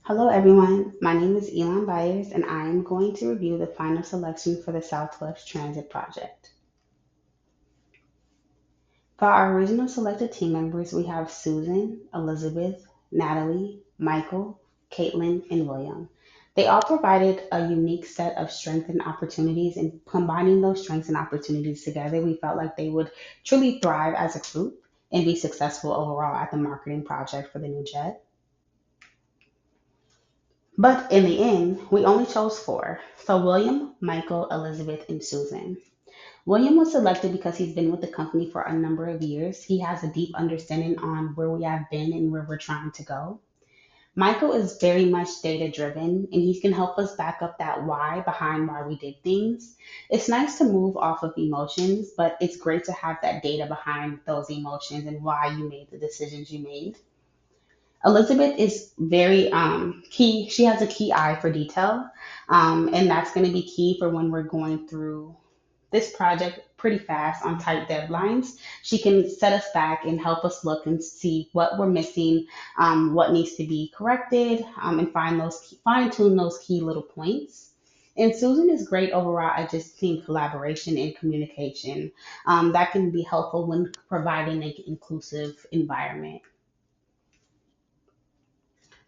Hello, everyone. My name is Elon Byers, and I am going to review the final selection for the Southwest Transit Project. For our original selected team members, we have Susan, Elizabeth, Natalie, Michael, Caitlin, and William. They all provided a unique set of strengths and opportunities, and combining those strengths and opportunities together, we felt like they would truly thrive as a group and be successful overall at the marketing project for the new jet. But in the end, we only chose four. So William, Michael, Elizabeth, and Susan. William was selected because he's been with the company for a number of years. He has a deep understanding on where we have been and where we're trying to go. Michael is very much data driven and he can help us back up that why behind why we did things. It's nice to move off of emotions, but it's great to have that data behind those emotions and why you made the decisions you made. Elizabeth is very key. She has a key eye for detail, and that's going to be key for when we're going through this project pretty fast on tight deadlines. She can set us back and help us look and see what we're missing, what needs to be corrected, and fine tune those key little points. And Susan is great overall at just team collaboration and communication. That can be helpful when providing an inclusive environment.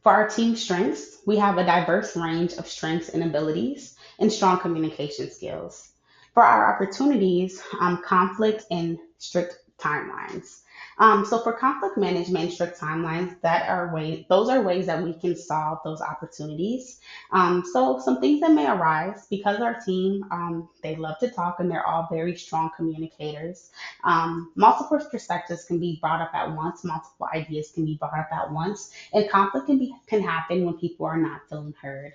For our team strengths, we have a diverse range of strengths and abilities and strong communication skills. For our opportunities, conflict and strict timelines. So for conflict management and strict timelines, those are ways that we can solve those opportunities. So some things that may arise because our team, they love to talk and they're all very strong communicators. Multiple perspectives can be brought up at once, multiple ideas can be brought up at once, and conflict can happen when people are not feeling heard.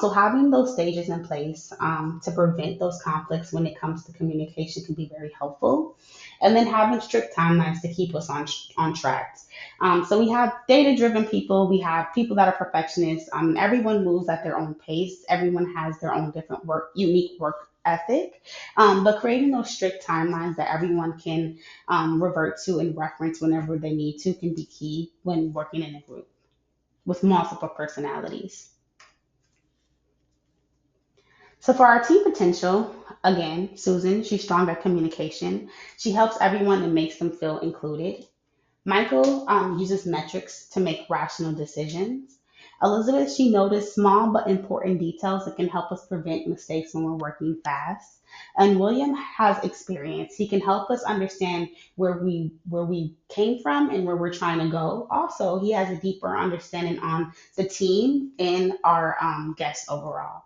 So having those stages in place to prevent those conflicts when it comes to communication can be very helpful. And then having strict timelines to keep us on track. So we have data-driven people. We have people that are perfectionists. Everyone moves at their own pace. Everyone has their own different unique work ethic. But creating those strict timelines that everyone can revert to and reference whenever they need to can be key when working in a group with multiple personalities. So for our team potential, again, Susan, she's strong at communication. She helps everyone and makes them feel included. Michael uses metrics to make rational decisions. Elizabeth, she noticed small but important details that can help us prevent mistakes when we're working fast. And William has experience. He can help us understand where we came from and where we're trying to go. Also, he has a deeper understanding on the team and our guests overall.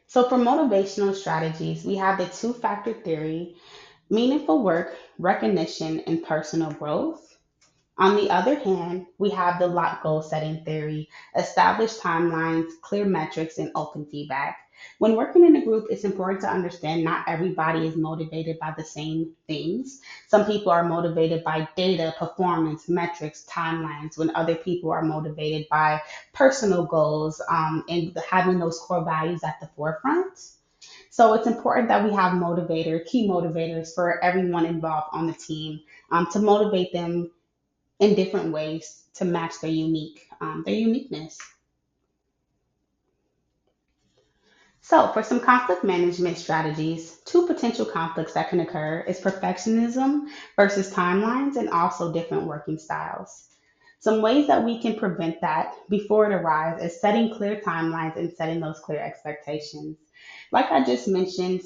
So for motivational strategies, we have the two-factor theory, meaningful work, recognition, and personal growth. On the other hand, we have the lot goal setting theory, established timelines, clear metrics, and open feedback. When working in a group, it's important to understand not everybody is motivated by the same things. Some people are motivated by data, performance, metrics, timelines, when other people are motivated by personal goals and having those core values at the forefront. So it's important that we have key motivators for everyone involved on the team to motivate them in different ways to match their uniqueness. So for some conflict management strategies, two potential conflicts that can occur is perfectionism versus timelines and also different working styles. Some ways that we can prevent that before it arrives is setting clear timelines and setting those clear expectations. Like I just mentioned,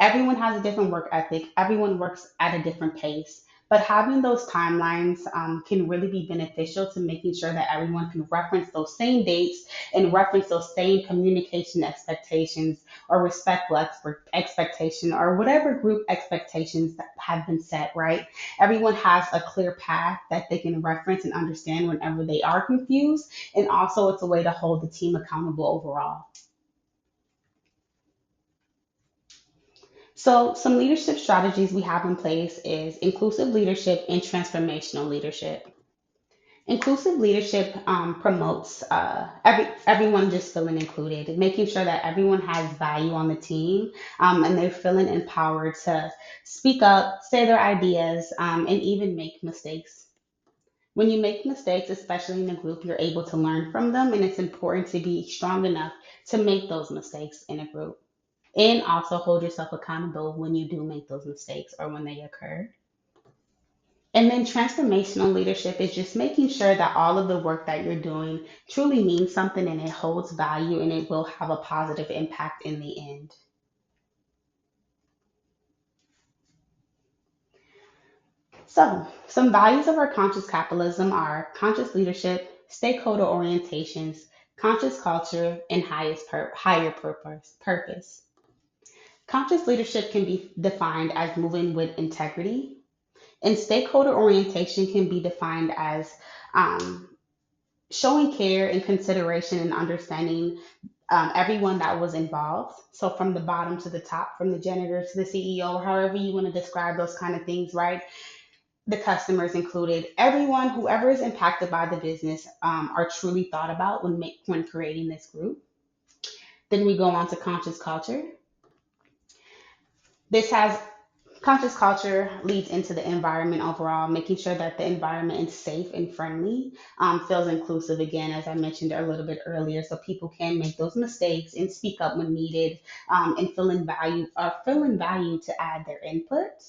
everyone has a different work ethic, everyone works at a different pace. But having those timelines can really be beneficial to making sure that everyone can reference those same dates and reference those same communication expectations or respectful expectation or whatever group expectations that have been set, right? Everyone has a clear path that they can reference and understand whenever they are confused. And also, it's a way to hold the team accountable overall. So, some leadership strategies we have in place is inclusive leadership and transformational leadership. Inclusive leadership promotes everyone just feeling included, making sure that everyone has value on the team and they're feeling empowered to speak up, say their ideas, and even make mistakes. When you make mistakes, especially in a group, you're able to learn from them, and it's important to be strong enough to make those mistakes in a group. And also hold yourself accountable when you do make those mistakes or when they occur. And then transformational leadership is just making sure that all of the work that you're doing truly means something and it holds value and it will have a positive impact in the end. So, some values of our conscious capitalism are conscious leadership, stakeholder orientations, conscious culture, and higher purpose. Conscious leadership can be defined as moving with integrity, and stakeholder orientation can be defined as um, showing care and consideration and understanding everyone that was involved. So from the bottom to the top, from the janitor to the CEO, however you want to describe those kind of things, right? The customers included, everyone, whoever is impacted by the business, are truly thought about when creating this group. Then we go on to conscious culture. This has Conscious culture leads into the environment overall, making sure that the environment is safe and friendly, feels inclusive again, as I mentioned a little bit earlier, so people can make those mistakes and speak up when needed, and feeling value to add their input.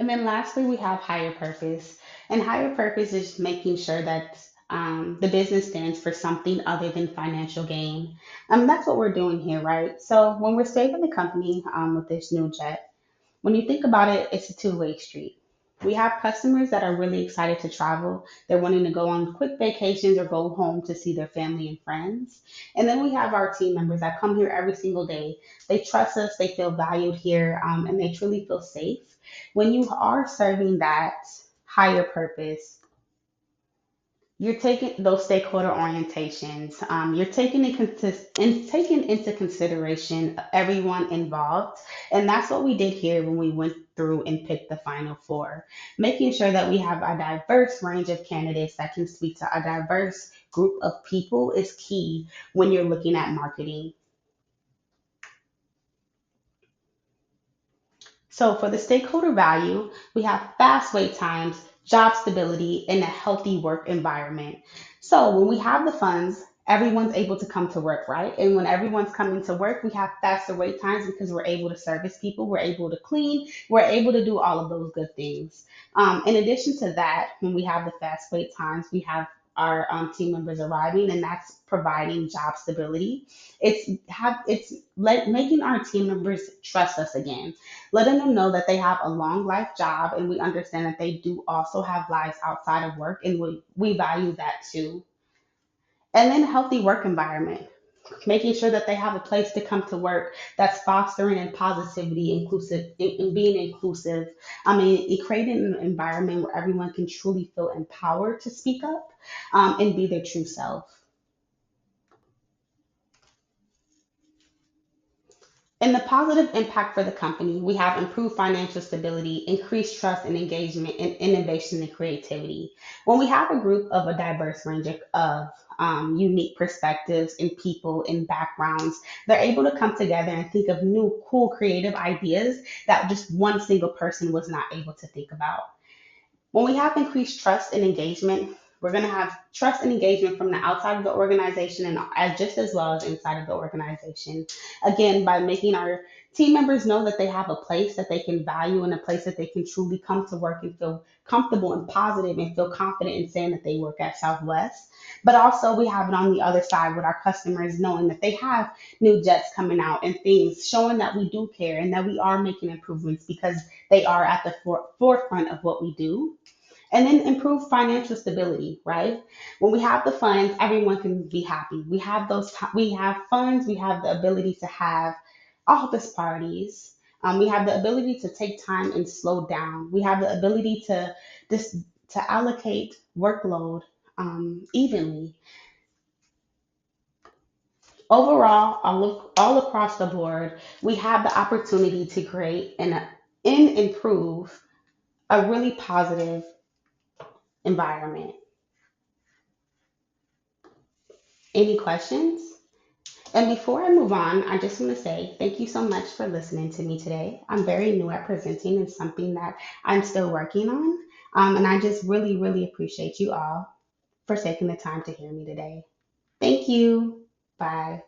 And then lastly, we have higher purpose. And higher purpose is making sure that the business stands for something other than financial gain. That's what we're doing here, right? So when we're saving the company with this new jet, when you think about it, it's a two-way street. We have customers that are really excited to travel. They're wanting to go on quick vacations or go home to see their family and friends. And then we have our team members that come here every single day. They trust us, they feel valued here, and they truly feel safe. When you are serving that higher purpose, you're taking those stakeholder orientations. You're taking into consideration everyone involved, and that's what we did here when we went through and picked the final four. Making sure that we have a diverse range of candidates that can speak to a diverse group of people is key when you're looking at marketing. So for the stakeholder value, we have fast wait times, job stability, and a healthy work environment. So when we have the funds, everyone's able to come to work, right? And when everyone's coming to work, we have faster wait times because we're able to service people, we're able to clean, we're able to do all of those good things. In addition to that, when we have the fast wait times, we have our team members arriving, and that's providing job stability. Making our team members trust us again, letting them know that they have a long life job and we understand that they do also have lives outside of work, and we value that too. And then healthy work environment, making sure that they have a place to come to work that's fostering and positivity, inclusive, and being inclusive. I mean, creating an environment where everyone can truly feel empowered to speak up, and be their true self. And the positive impact for the company, we have improved financial stability, increased trust and engagement, and innovation and creativity. When we have a group of a diverse range of unique perspectives and people and backgrounds, they're able to come together and think of new, cool, creative ideas that just one single person was not able to think about. When we have increased trust and engagement, we're going to have trust and engagement from the outside of the organization and just as well as inside of the organization. Again, by making our team members know that they have a place that they can value and a place that they can truly come to work and feel comfortable and positive and feel confident in saying that they work at Southwest. But also, we have it on the other side with our customers knowing that they have new jets coming out and things showing that we do care and that we are making improvements because they are at the forefront of what we do. And then improve financial stability, right? When we have the funds, everyone can be happy. We have funds, we have the ability to have office parties. We have the ability to take time and slow down. We have the ability to this to allocate workload evenly. Overall, all across the board, we have the opportunity to create and improve a really positive environment. Any questions? And before I move on, I just want to say thank you so much for listening to me today. I'm very new at presenting and something that I'm still working on. And I just really, really appreciate you all for taking the time to hear me today. Thank you. Bye.